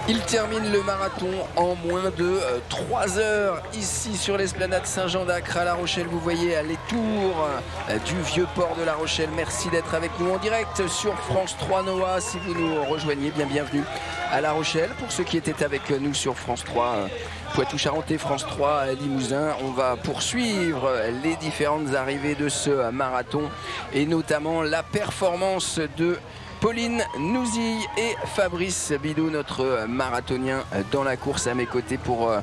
Il termine le marathon en moins de 3 heures ici sur l'esplanade Saint-Jean d'Acre à La Rochelle. Vous voyez les tours du vieux port de La Rochelle. Merci d'être avec nous en direct sur France 3 Noah. Si vous nous rejoignez, bienvenue à La Rochelle. Pour ceux qui étaient avec nous sur France 3 Poitou-Charentes et France 3 Limousin, on va poursuivre les différentes arrivées de ce marathon et notamment la performance de Pauline Nouzille et Fabrice Bidot, notre marathonien dans la course à mes côtés pour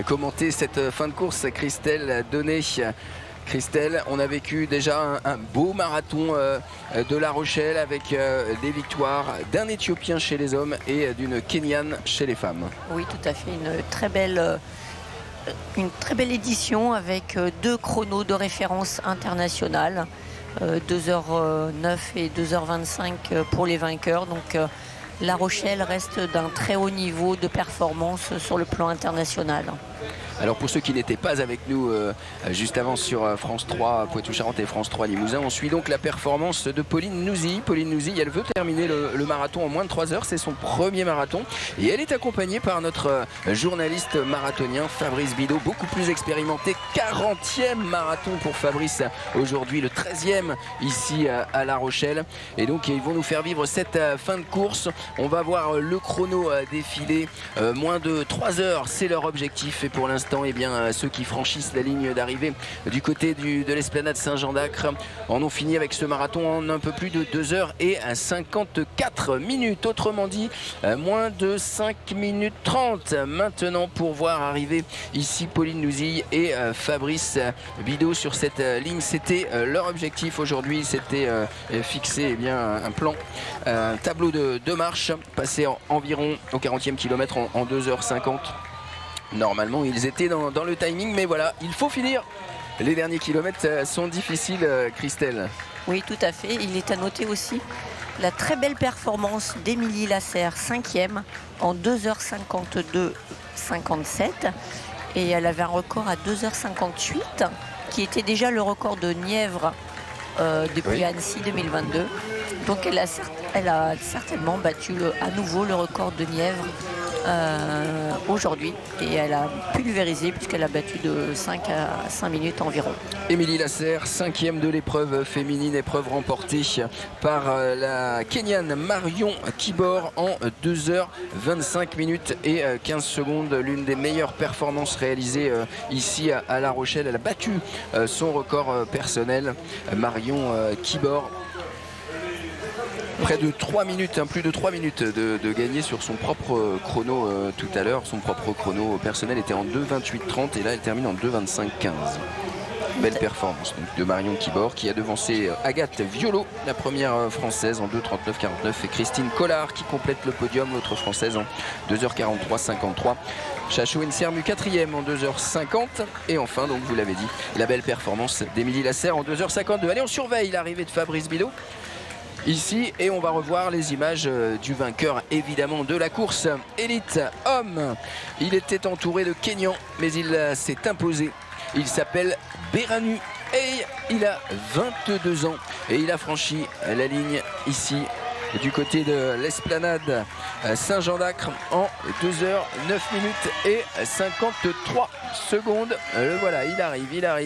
commenter cette fin de course. Christelle Donnet. Christelle, on a vécu déjà un beau marathon de La Rochelle avec des victoires d'un Éthiopien chez les hommes et d'une Kenyane chez les femmes. Oui, tout à fait, une très belle édition avec 2 chronos de référence internationale. 2h09 et 2h25 pour les vainqueurs. Donc La Rochelle reste d'un très haut niveau de performance sur le plan international. Alors pour ceux qui n'étaient pas avec nous juste avant sur France 3 Poitou-Charentes et France 3 Limousin, on suit donc la performance de Pauline Nouzille. Pauline Nouzille, elle veut terminer le marathon en moins de 3 heures, c'est son premier marathon et elle est accompagnée par notre journaliste marathonien Fabrice Bidot, beaucoup plus expérimenté. 40e marathon pour Fabrice aujourd'hui, le 13e ici à La Rochelle, et donc ils vont nous faire vivre cette fin de course. On va voir le chrono défiler, moins de 3 heures, c'est leur objectif. Et pour l'instant, eh bien, ceux qui franchissent la ligne d'arrivée du côté de l'esplanade Saint-Jean d'Acre en ont fini avec ce marathon en un peu plus de 2h54 minutes. Autrement dit, moins de 5 minutes 30 maintenant pour voir arriver ici Pauline Nouzille et Fabrice Bidot sur cette ligne. C'était leur objectif aujourd'hui, c'était fixé eh bien, un plan, un tableau de marche, passer environ au 40e kilomètre en 2h50. Normalement, ils étaient dans le timing, mais voilà, il faut finir. Les derniers kilomètres sont difficiles, Christelle. Oui, tout à fait. Il est à noter aussi la très belle performance d'Émilie Lasserre, 5e, en 2h52-57. Et elle avait un record à 2h58, qui était déjà le record de Nièvre depuis Annecy 2022. Donc elle a certainement battu à nouveau le record de Nièvre aujourd'hui, et elle a pulvérisé puisqu'elle a battu de 5 à 5 minutes environ. Émilie Lasserre, 5e de l'épreuve féminine, épreuve remportée par la Kenyane Marion Kibor en 2h25 minutes et 15 secondes, l'une des meilleures performances réalisées ici à La Rochelle. Elle a battu son record personnel, Marion Kibor. Près de 3 minutes, plus de 3 minutes de gagner sur son propre chrono tout à l'heure. Son propre chrono personnel était en 2:28:30 et là elle termine en 2:25:15. Belle performance donc, de Marion Kibor qui a devancé Agathe Violo, la première française en 2:39:49, et Christine Collard qui complète le podium, l'autre française en 2h43:53. Chachou Nsermu 4e en 2h50, et enfin donc vous l'avez dit, la belle performance d'Émilie Lasserre en 2h52. Allez, on surveille l'arrivée de Fabrice Bidot ici et on va revoir les images du vainqueur évidemment de la course élite homme. Il était entouré de Kenyans mais il s'est imposé. Il s'appelle Beranu et il a 22 ans et il a franchi la ligne ici du côté de l'esplanade Saint-Jean d'Acre en 2h09 minutes et 53 secondes. Le voilà, il arrive. Ah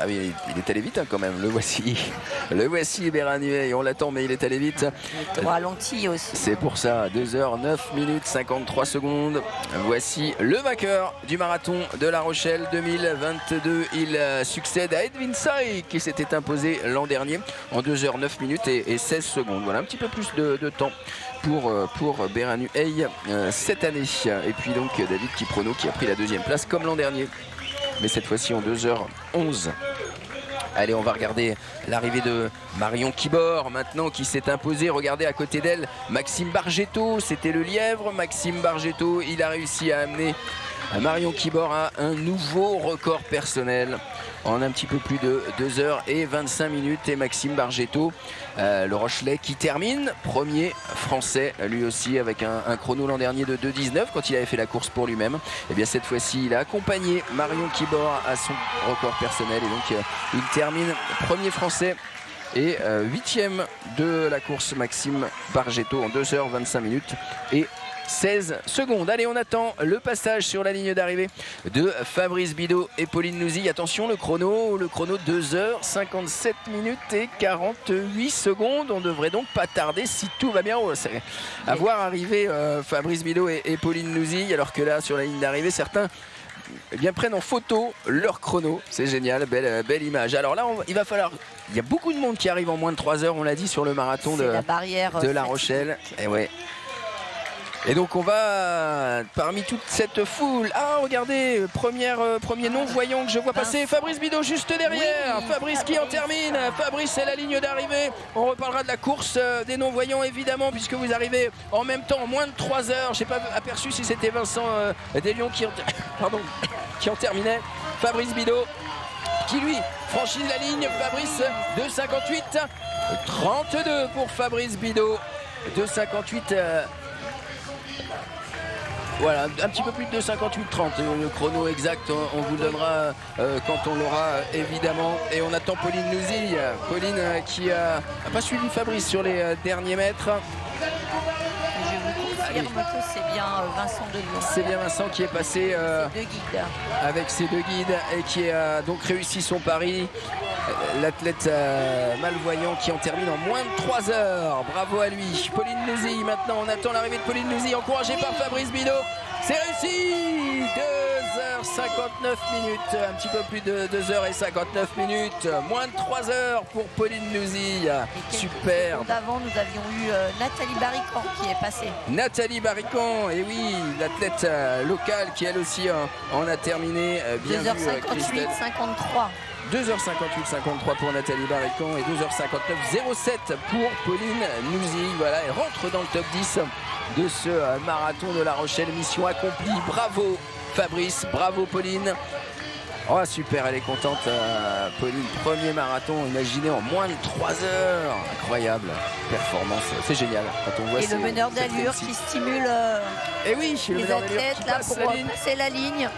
mais il est allé vite quand même, le voici Beranuet, on l'attend mais il est allé vite. Au ralenti aussi. C'est pour ça, 2h09 minutes 53 secondes. Voici le vainqueur du marathon de La Rochelle 2022. Il succède à Edwin Say qui s'était imposé l'an dernier en 2h09 minutes et 16 secondes. Voilà, un petit peu plus de temps pour Beranu Hey cette année. Et puis donc David Kiprono qui a pris la 2e place comme l'an dernier, mais cette fois-ci en 2h11. Allez, on va regarder l'arrivée de Marion Kibor maintenant qui s'est imposée. Regardez à côté d'elle Maxime Bargetto, c'était le lièvre. Maxime Bargetto, il a réussi à amener Marion Kibor a un nouveau record personnel en un petit peu plus de 2h25 minutes. Et Maxime Bargetto, le Rochelais, qui termine premier français lui aussi avec un chrono l'an dernier de 2:19 quand il avait fait la course pour lui-même. Et bien cette fois-ci il a accompagné Marion Kibor à son record personnel et donc il termine premier français et 8e de la course Maxime Bargetto en 2h25 minutes et 16 secondes. Allez, on attend le passage sur la ligne d'arrivée de Fabrice Bidot et Pauline Nouzille. Attention, le chrono 2h57 minutes et 48 secondes. On devrait donc pas tarder si tout va bien. À voir arriver Fabrice Bidot et Pauline Nouzille, alors que là, sur la ligne d'arrivée, certains prennent en photo leur chrono. C'est génial, belle image. Alors là, il va falloir... Il y a beaucoup de monde qui arrive en moins de 3 heures, on l'a dit, sur le marathon de La Rochelle. Et ouais. Et donc on va, parmi toute cette foule, regardez, premier non-voyant que je vois passer, Fabrice Bidot juste derrière, oui, Fabrice qui en termine, Fabrice c'est la ligne d'arrivée. On reparlera de la course des non-voyants évidemment, puisque vous arrivez en même temps en moins de 3 heures. Je n'ai pas aperçu si c'était Vincent Deslions qui en terminait. Fabrice Bidot qui lui franchit la ligne, Fabrice 2,58, 32 pour Fabrice Bidot, 2,58. Voilà, un petit peu plus de 2,58-30. Le chrono exact, on vous le donnera quand on l'aura évidemment. Et on attend Pauline Nouzille. Pauline qui n'a pas suivi Fabrice sur les derniers mètres. Je vous confirme que c'est bien Vincent Deslions. C'est bien Vincent qui est passé avec ses deux guides et qui a donc réussi son pari. L'athlète malvoyant qui en termine en moins de 3 heures. Bravo à lui. Pauline Nouzille maintenant. On attend l'arrivée de Pauline Nouzille, encouragée par Fabrice Bidot. C'est réussi. 2h59 minutes. Un petit peu plus de 2h59 minutes. Moins de 3 heures pour Pauline Nouzille. Super. D'avant, nous avions eu Nathalie Barrican qui est passée. Nathalie Barrican, et oui, l'athlète locale qui elle aussi en a terminé. Bien 2h58, 53. 2h58-53 pour Nathalie Barrican et 2h59-07 pour Pauline Nouzille. Voilà, elle rentre dans le top 10 de ce marathon de La Rochelle. Mission accomplie. Bravo Fabrice, bravo Pauline. Oh super, elle est contente Pauline. Premier marathon, imaginez, en moins de 3 heures. Incroyable performance, c'est génial quand on voit. Et le meneur d'allure qui stimule et oui, les athlètes là pour passer la ligne.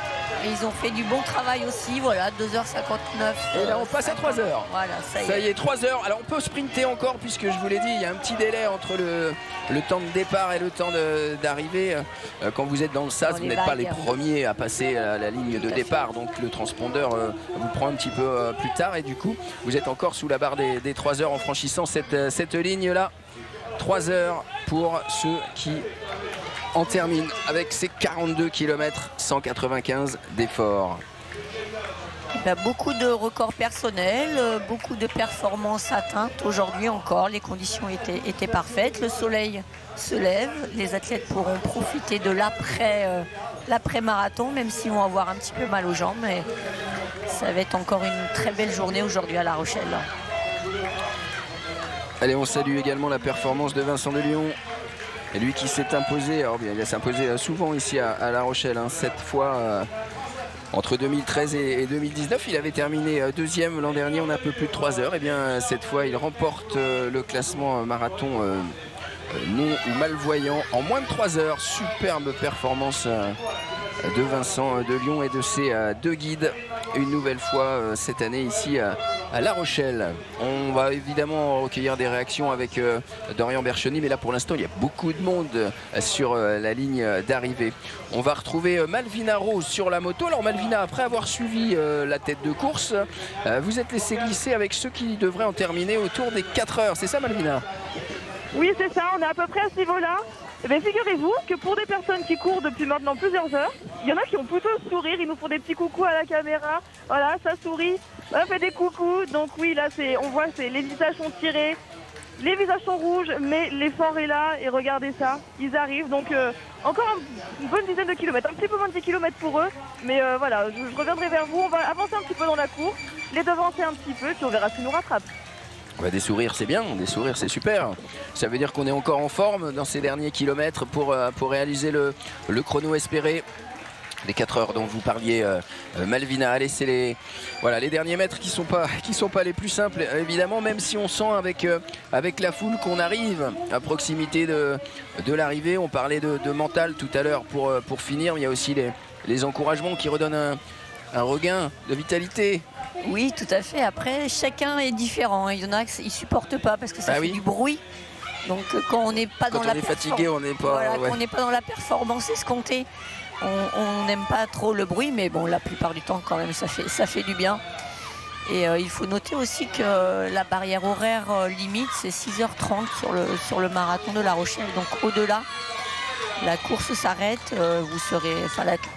Et ils ont fait du bon travail aussi, voilà, 2h59. Et là on passe à 3 heures. Voilà, ça y est, 3 heures. Alors on peut sprinter encore, puisque je vous l'ai dit, il y a un petit délai entre le temps de départ et le temps d'arrivée. Quand vous êtes dans le sas, vous n'êtes pas les premiers à passer la ligne de départ. Donc le transpondeur vous prend un petit peu plus tard. Et du coup, vous êtes encore sous la barre des 3 heures en franchissant cette ligne-là. 3 heures pour ceux qui en termine avec ses 42 km 195 d'efforts. Beaucoup de records personnels, beaucoup de performances atteintes aujourd'hui encore. Les conditions étaient parfaites. Le soleil se lève. Les athlètes pourront profiter de l'après-marathon, même s'ils vont avoir un petit peu mal aux jambes. Mais ça va être encore une très belle journée aujourd'hui à La Rochelle. Allez, on salue également la performance de Vincent Deslions. Et lui qui s'est imposé, alors bien, il s'est imposé souvent ici à La Rochelle, 7 fois entre 2013 et 2019. Il avait terminé deuxième l'an dernier en un peu plus de 3 heures. Et bien cette fois, il remporte le classement marathon non ou malvoyant en moins de 3 heures. Superbe performance de Vincent Deslions et de ses deux guides. Une nouvelle fois cette année ici à La Rochelle. On va évidemment recueillir des réactions avec Dorian Bercheny, mais là pour l'instant il y a beaucoup de monde sur la ligne d'arrivée. On va retrouver Malvina Rose sur la moto. Alors Malvina, après avoir suivi la tête de course, vous êtes laissé glisser avec ceux qui devraient en terminer autour des 4 heures. C'est ça Malvina? Oui, c'est ça, on est à peu près à ce niveau-là. Eh bien, figurez-vous que pour des personnes qui courent depuis maintenant plusieurs heures, il y en a qui ont plutôt le sourire, ils nous font des petits coucous à la caméra. Voilà, ça sourit, on fait des coucous. Donc oui, là, on voit, les visages sont tirés, les visages sont rouges, mais l'effort est là. Et regardez ça, ils arrivent. Donc encore une bonne dizaine de kilomètres, un petit peu moins de 10 kilomètres pour eux. Mais voilà, je reviendrai vers vous, on va avancer un petit peu dans la course, les devancer un petit peu, puis on verra qui nous rattrape. Bah, des sourires c'est bien, des sourires c'est super. Ça veut dire qu'on est encore en forme dans ces derniers kilomètres pour réaliser le chrono espéré. Les 4 heures dont vous parliez Malvina. Allez, c'est les derniers mètres qui sont pas les plus simples évidemment, même si on sent avec la foule qu'on arrive à proximité de l'arrivée. On parlait de mental tout à l'heure pour finir, mais il y a aussi les encouragements qui redonnent un regain de vitalité. Oui, tout à fait. Après, chacun est différent. Il y en a qui ne supportent pas parce que ça fait du bruit. Donc quand on n'est pas Quand dans on la est fatigué, on n'est pas. voilà, ouais. quand on n'est pas dans la performance escomptée, on n'aime pas trop le bruit, mais bon, la plupart du temps, quand même, ça fait du bien. Et il faut noter aussi que la barrière horaire limite, c'est 6h30 sur le marathon de La Rochelle. Donc au-delà, la course s'arrête,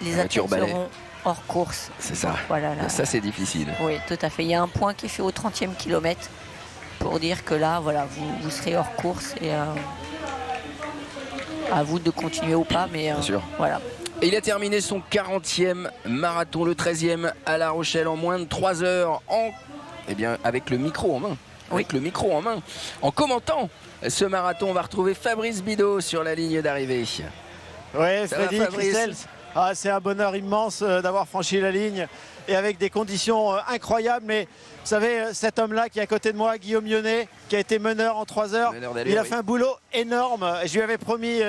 les athlètes seront hors course. C'est ça. Voilà, là, ça, c'est difficile. Oui, tout à fait. Il y a un point qui est fait au 30e kilomètre pour dire que là, voilà, vous serez hors course et à vous de continuer ou pas. Mais Bien sûr. voilà. Et il a terminé son 40e marathon, le 13e à La Rochelle en moins de 3 heures, avec le micro en main. Oui. Avec le micro en main. En commentant ce marathon, on va retrouver Fabrice Bidot sur la ligne d'arrivée. Oui, Ça va, Freddy, Fabrice? Christelle, c'est un bonheur immense d'avoir franchi la ligne et avec des conditions incroyables. Mais vous savez, cet homme-là qui est à côté de moi, Guillaume Lyonnais, qui a été meneur en 3 heures, il a fait un boulot énorme. Je lui avais promis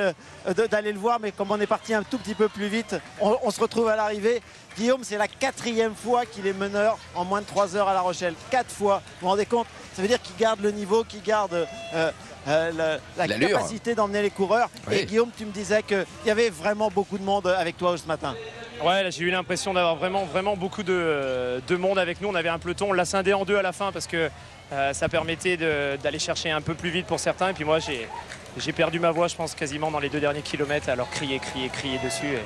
d'aller le voir, mais comme on est parti un tout petit peu plus vite, on se retrouve à l'arrivée. Guillaume, c'est la 4e fois qu'il est meneur en moins de 3 heures à La Rochelle. 4 fois. Vous vous rendez compte? Ça veut dire qu'il garde le niveau, qu'il garde la capacité d'emmener les coureurs. Oui. Et Guillaume, tu me disais qu'il y avait vraiment beaucoup de monde avec toi ce matin. Ouais, là, j'ai eu l'impression d'avoir vraiment beaucoup de monde avec nous. On avait un peloton, on l'a scindé en deux à la fin parce que ça permettait d'aller chercher un peu plus vite pour certains. Et puis moi, j'ai perdu ma voix, je pense, quasiment dans les 2 derniers kilomètres, alors crier dessus.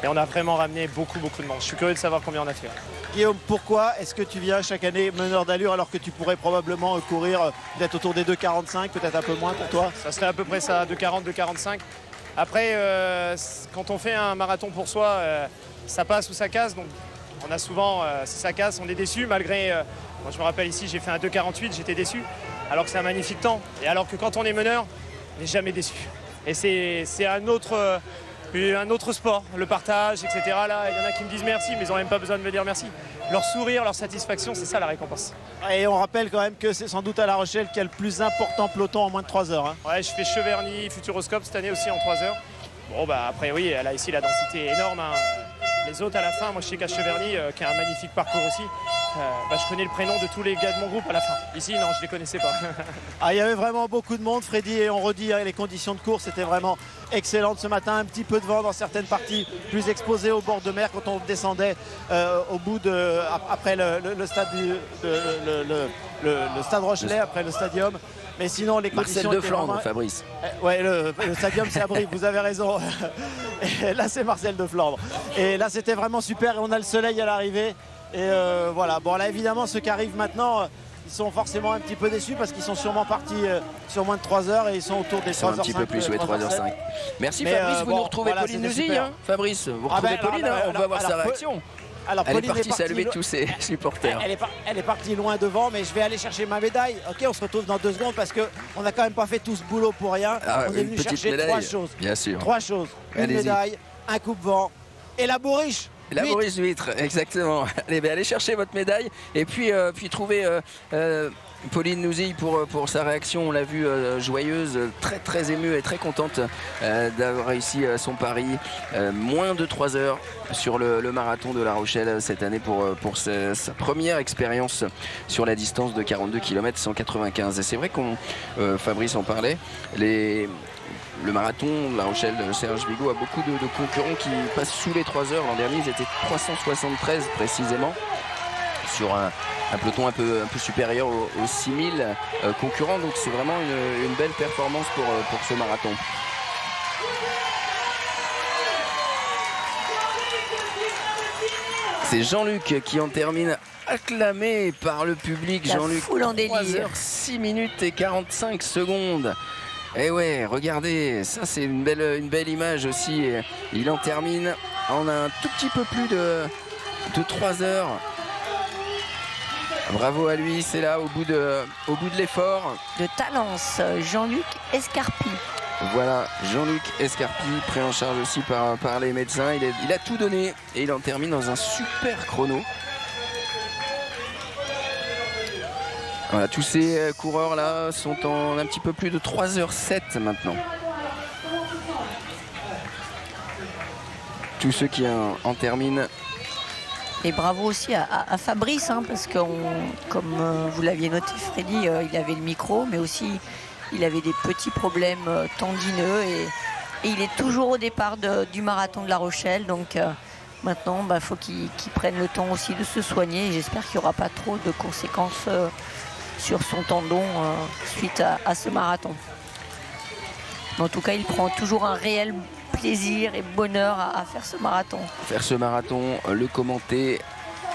Et on a vraiment ramené beaucoup de monde. Je suis curieux de savoir combien on a fait. Guillaume, pourquoi est-ce que tu viens chaque année meneur d'allure alors que tu pourrais probablement courir peut-être autour des 2,45, peut-être un peu moins pour toi? Ça serait à peu près ça, 2,40, 2,45. Après, quand on fait un marathon pour soi, ça passe ou ça casse. Donc on a souvent, si ça casse, on est déçu. Malgré, moi je me rappelle ici, j'ai fait un 2,48, j'étais déçu. Alors que c'est un magnifique temps. Et alors que quand on est meneur, on n'est jamais déçu. Et c'est un autre sport, le partage, etc. Là, il y en a qui me disent merci, mais ils n'ont même pas besoin de me dire merci. Leur sourire, leur satisfaction, c'est ça la récompense. Et on rappelle quand même que c'est sans doute à La Rochelle qu'il y a le plus important peloton en moins de 3 heures. Hein. Ouais, je fais Cheverny, Futuroscope cette année aussi en 3 heures. Bon, bah après, oui, là ici, la densité est énorme. Hein. Les autres à la fin, moi je sais qu'à Cheverny, qui a un magnifique parcours aussi, je connais le prénom de tous les gars de mon groupe à la fin. Ici, non, je ne les connaissais pas. Il y avait vraiment beaucoup de monde, Freddy, et on redit, les conditions de course étaient vraiment excellentes ce matin. Un petit peu de vent dans certaines parties, plus exposées au bord de mer quand on descendait au bout après le stade le stade Rochelet, après le stadium. Mais sinon, les conditions Marcel de étaient Flandre, vraiment... Fabrice. Ouais, le stadium c'est à Brive, vous avez raison. Et là c'est Marcel de Flandre. Et là c'était vraiment super et on a le soleil à l'arrivée. Et voilà, bon là évidemment ceux qui arrivent maintenant, ils sont forcément un petit peu déçus parce qu'ils sont sûrement partis sur moins de 3 heures et ils sont autour des 3h05. Un petit peu plus, 3h05. Merci Mais, Fabrice, vous nous retrouvez voilà, Pauline c'était Nouzille, super. hein, Fabrice. Vous retrouvez Pauline, on va voir sa réaction. Alors, Elle est Pauline partie saluer tous ses supporters. Elle est partie loin devant, mais je vais aller chercher ma médaille. Ok, on se retrouve dans 2 secondes parce qu'on n'a quand même pas fait tout ce boulot pour rien. On est Une venu petite chercher médaille, 3 choses. bien sûr. 3 choses. Une Allez-y. médaille, un coupe-vent et la bourriche. La Huit. Maurice Huître, exactement. Allez chercher votre médaille et puis trouver Pauline Nouzille pour sa réaction. On l'a vue joyeuse, très émue et très contente d'avoir réussi son pari. Moins de 3 heures sur le marathon de La Rochelle cette année pour sa première expérience sur la distance de 42 km 195. Et c'est vrai qu'on, Fabrice en parlait, le marathon de La Rochelle de Serge Vigo a beaucoup de concurrents qui passent sous les 3 heures. L'an dernier, ils étaient 373 précisément sur un peloton un peu supérieur aux 6000 concurrents. Donc c'est vraiment une belle performance pour ce marathon. C'est Jean-Luc qui en termine, acclamé par le public. La Jean-Luc, foule en 3 délire. heures 6 minutes et 45 secondes. Et ouais, regardez, ça c'est une belle image aussi. Il en termine en un tout petit peu plus de 3 heures. Bravo à lui, c'est là au bout de l'effort. De Talence, Jean-Luc Escarpi. Voilà, Jean-Luc Escarpi, pris en charge aussi par les médecins. Il a tout donné et il en termine dans un super chrono. Voilà, tous ces coureurs-là sont en un petit peu plus de 3h07 maintenant. Tous ceux qui en terminent. Et bravo aussi à Fabrice, hein, parce que comme vous l'aviez noté, Freddy, il avait le micro, mais aussi il avait des petits problèmes tendineux et il est toujours au départ du marathon de La Rochelle. Donc maintenant, il faut qu'il prenne le temps aussi de se soigner. Et j'espère qu'il n'y aura pas trop de conséquences sur son tendon suite à ce marathon. Mais en tout cas, il prend toujours un réel plaisir et bonheur à faire ce marathon. Faire ce marathon, le commenter,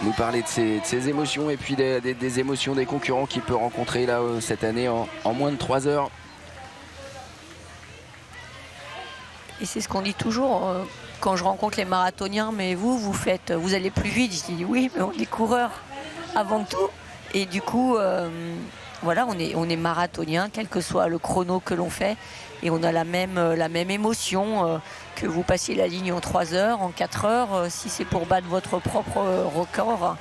nous parler de ses émotions et puis des émotions des concurrents qu'il peut rencontrer là cette année en moins de 3 heures. Et c'est ce qu'on dit toujours quand je rencontre les marathoniens, mais vous allez plus vite. Je dis oui, mais on est coureurs avant tout. Et du coup, voilà, on est marathonien, quel que soit le chrono que l'on fait. Et on a la même émotion que vous passiez la ligne en 3 heures, en 4 heures. Si c'est pour battre votre propre record,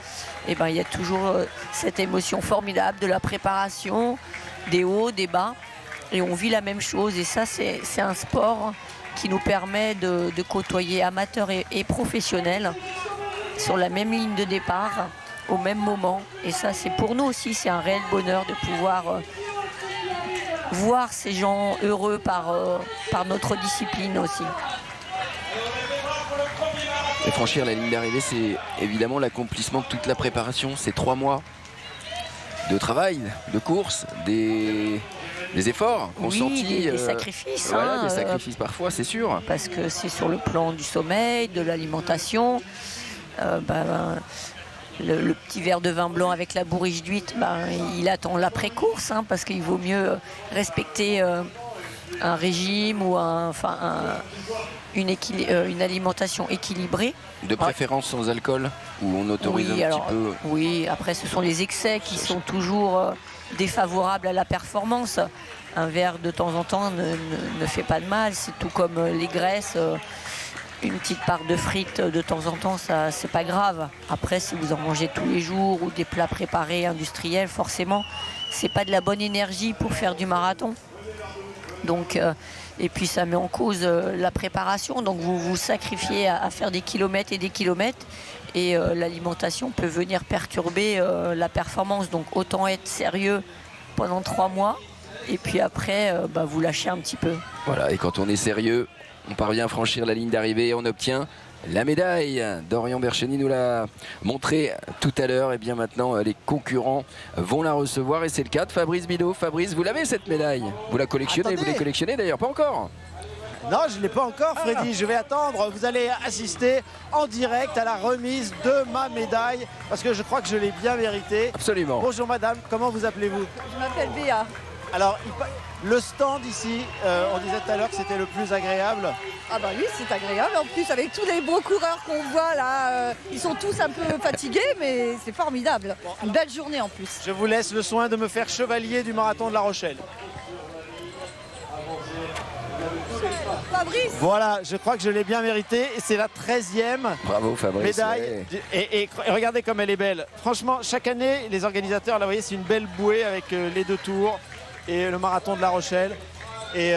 et il y a toujours cette émotion formidable de la préparation, des hauts, des bas. Et on vit la même chose. Et ça, c'est un sport qui nous permet de côtoyer amateurs et professionnels sur la même ligne de départ, au même moment. Et ça, c'est pour nous aussi, c'est un réel bonheur de pouvoir voir ces gens heureux par notre discipline aussi. Et franchir la ligne d'arrivée, c'est évidemment l'accomplissement de toute la préparation. C'est 3 mois de travail, de course, des efforts consentis. Des sacrifices. Voilà, des sacrifices parfois, c'est sûr. Parce que c'est sur le plan du sommeil, de l'alimentation. Le petit verre de vin blanc avec la bourriche d'huître, il attend l'après-course, parce qu'il vaut mieux respecter un régime ou une alimentation équilibrée. De préférence sans alcool, où on autorise un petit peu. Oui, après ce sont les excès qui sont toujours défavorables à la performance. Un verre de temps en temps ne fait pas de mal, c'est tout comme les graisses. Une petite part de frites de temps en temps, ça c'est pas grave. Après, si vous en mangez tous les jours ou des plats préparés industriels, forcément, c'est pas de la bonne énergie pour faire du marathon. Donc, et puis ça met en cause la préparation. Donc vous vous sacrifiez à faire des kilomètres et des kilomètres. Et l'alimentation peut venir perturber la performance. Donc autant être sérieux pendant 3 mois. Et puis après, vous lâchez un petit peu. Voilà, et quand on est sérieux, on parvient à franchir la ligne d'arrivée et on obtient la médaille. Dorian Bercheny nous l'a montré tout à l'heure. Et bien maintenant, les concurrents vont la recevoir. Et c'est le cas de Fabrice Bidot. Fabrice, vous l'avez cette médaille? Vous la collectionnez? Attendez. Vous les collectionnez d'ailleurs? Pas encore? Non, je ne l'ai pas encore, Freddy. Je vais attendre. Vous allez assister en direct à la remise de ma médaille parce que je crois que je l'ai bien méritée. Absolument. Bonjour madame, comment vous appelez-vous? Je m'appelle Béa. Alors, le stand ici, on disait tout à l'heure que c'était le plus agréable. Ah bah oui, c'est agréable. En plus, avec tous les beaux coureurs qu'on voit là, ils sont tous un peu fatigués, mais c'est formidable. Une belle journée en plus. Je vous laisse le soin de me faire chevalier du marathon de La Rochelle. Fabrice. Voilà, je crois que je l'ai bien mérité. Et c'est la 13e Bravo Fabrice. médaille. Et regardez comme elle est belle. Franchement, chaque année, les organisateurs, là, vous voyez, c'est une belle bouée avec les 2 tours et le marathon de La Rochelle. Et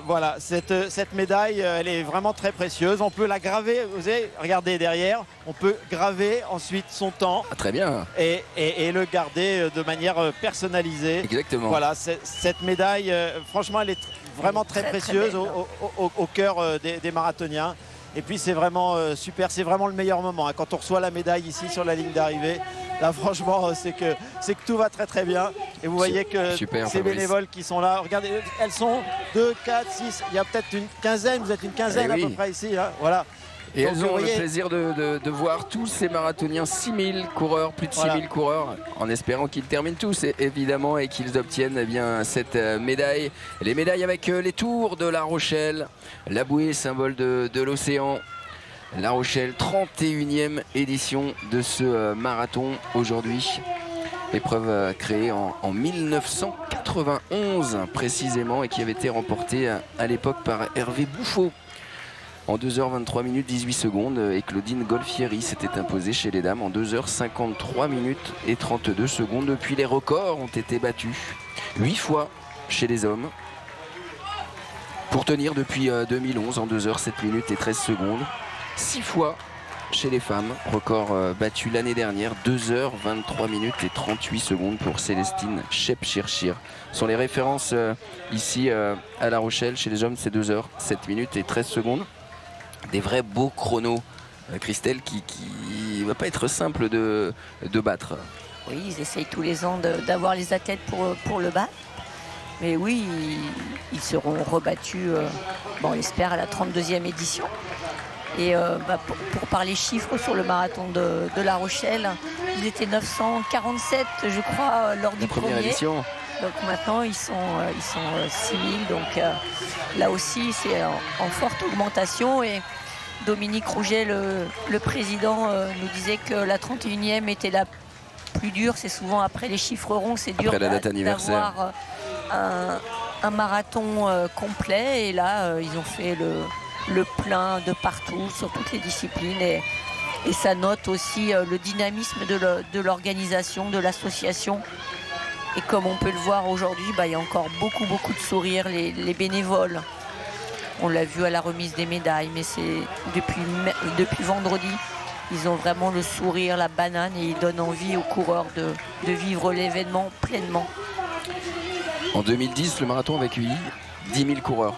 voilà, cette médaille, elle est vraiment très précieuse. On peut la graver, vous savez, regardez derrière, on peut graver ensuite son temps. Ah, très bien. Et le garder de manière personnalisée. Exactement. Voilà, cette médaille, franchement, elle est vraiment très précieuse au cœur des marathoniens. Et puis c'est vraiment super, c'est vraiment le meilleur moment quand on reçoit la médaille ici sur la ligne d'arrivée. Là franchement c'est que tout va très très bien. Et vous voyez que super, ces Fabrice. bénévoles qui sont là, regardez, elles sont 2, 4, 6, il y a peut-être une quinzaine, vous êtes une quinzaine à peu près ici. Hein, voilà. Et donc, elles ont vous voyez, le plaisir de voir tous ces marathoniens, 6000 coureurs, plus de 6000 coureurs, en espérant qu'ils terminent tous évidemment et qu'ils obtiennent cette médaille. Les médailles avec les tours de La Rochelle, la bouée symbole de l'océan. La Rochelle, 31e édition de ce marathon aujourd'hui. Épreuve créée en 1991 précisément et qui avait été remportée à l'époque par Hervé Bouffot. En 2h23 minutes 18 secondes et Claudine Golfieri s'était imposée chez les dames en 2h53 minutes et 32 secondes. Depuis, les records ont été battus 8 fois chez les hommes pour tenir depuis 2011 en 2h07 minutes et 13 secondes. 6 fois chez les femmes. Record battu l'année dernière, 2h23 minutes et 38 secondes pour Célestine Chepchirchir. Ce sont les références ici à La Rochelle. Chez les hommes, c'est 2h, 7 minutes et 13 secondes. Des vrais beaux chronos, Christelle, qui ne va pas être simple de battre. Oui, ils essayent tous les ans d'avoir les athlètes pour le battre. Mais oui, ils seront rebattus, on l'espère, à la 32e édition. Et pour parler chiffres sur le marathon de La Rochelle, ils étaient 947, je crois, lors du première premier. édition. Donc maintenant, ils sont 6000. Donc là aussi, c'est en forte augmentation. Et Dominique Rouget, le président, nous disait que la 31e était la plus dure. C'est souvent après les chiffres ronds, c'est dur d'avoir un marathon complet. Et là, ils ont fait le plein de partout, sur toutes les disciplines. Et ça note aussi le dynamisme de l'organisation, de l'association. Et comme on peut le voir aujourd'hui, il y a encore beaucoup de sourires, les bénévoles. On l'a vu à la remise des médailles, mais c'est depuis vendredi, ils ont vraiment le sourire, la banane, et ils donnent envie aux coureurs de vivre l'événement pleinement. En 2010, le marathon avait accueilli 10 000 coureurs.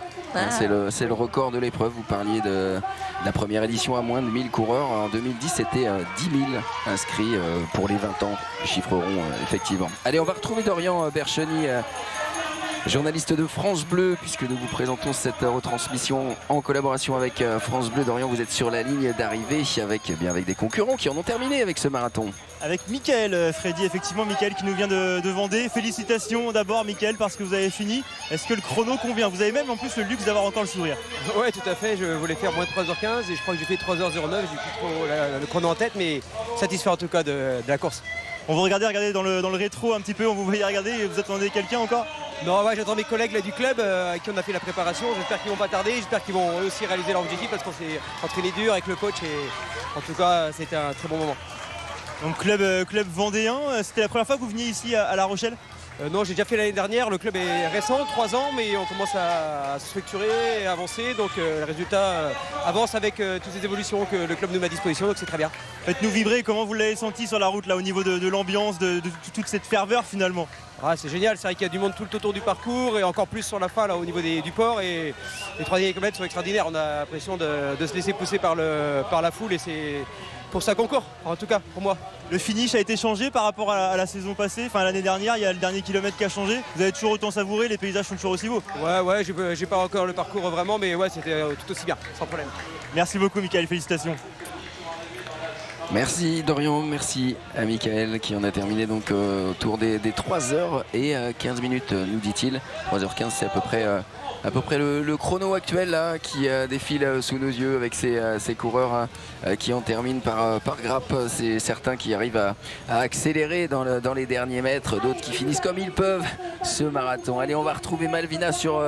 C'est le record de l'épreuve. Vous parliez de la première édition à moins de 1000 coureurs. En 2010, c'était 10 000 inscrits pour les 20 ans. Chiffre rond, effectivement. Allez, on va retrouver Dorian Bercheny, journaliste de France Bleu, puisque nous vous présentons cette retransmission en collaboration avec France Bleu. Dorian, vous êtes sur la ligne d'arrivée avec des concurrents qui en ont terminé avec ce marathon. Avec Mickaël, Freddy, effectivement, Mickaël qui nous vient de Vendée. Félicitations d'abord, Mickaël, parce que vous avez fini. Est-ce que le chrono convient? Vous avez même en plus le luxe d'avoir encore le sourire. Oui, tout à fait. Je voulais faire moins de 3h15 et je crois que j'ai fait 3h09. J'ai plus trop le chrono en tête, mais satisfait en tout cas de la course. On vous regardez dans le rétro un petit peu, on vous voyait regarder et vous attendez quelqu'un encore? Non, ouais, j'attends mes collègues là, du club avec qui on a fait la préparation. J'espère qu'ils vont pas tarder, j'espère qu'ils vont eux aussi réaliser leur objectif parce qu'on s'est entraîné dur avec le coach et en tout cas c'était un très bon moment. Donc club vendéen, c'était la première fois que vous veniez ici à La Rochelle? Non, j'ai déjà fait l'année dernière, le club est récent, 3 ans, mais on commence à se structurer et à avancer, donc le résultat avance avec toutes ces évolutions que le club nous met à disposition, donc c'est très bien. Faites-nous vibrer, comment vous l'avez senti sur la route là au niveau de l'ambiance, de toute cette ferveur finalement? C'est génial, c'est vrai qu'il y a du monde tout le tour du parcours et encore plus sur la fin là au niveau du port, et les 3 derniers kilomètres sont extraordinaires, on a l'impression de se laisser pousser par la foule et c'est pour ça qu'on court, en tout cas pour moi. Le finish a été changé par rapport à la saison passée, enfin l'année dernière, il y a le dernier kilomètre qui a changé. Vous avez toujours autant savouré, les paysages sont toujours aussi beaux? Ouais, j'ai pas encore le parcours vraiment, mais ouais, c'était tout aussi bien, sans problème. Merci beaucoup Mickaël, félicitations. Merci Dorian, merci à Mickaël qui en a terminé donc autour des 3h15 minutes, nous dit-il. 3h15, c'est à peu près le chrono actuel là, qui défile sous nos yeux avec ces coureurs qui en terminent par grappe. C'est certains qui arrivent à accélérer dans les derniers mètres, d'autres qui finissent comme ils peuvent ce marathon. Allez, on va retrouver Malvina sur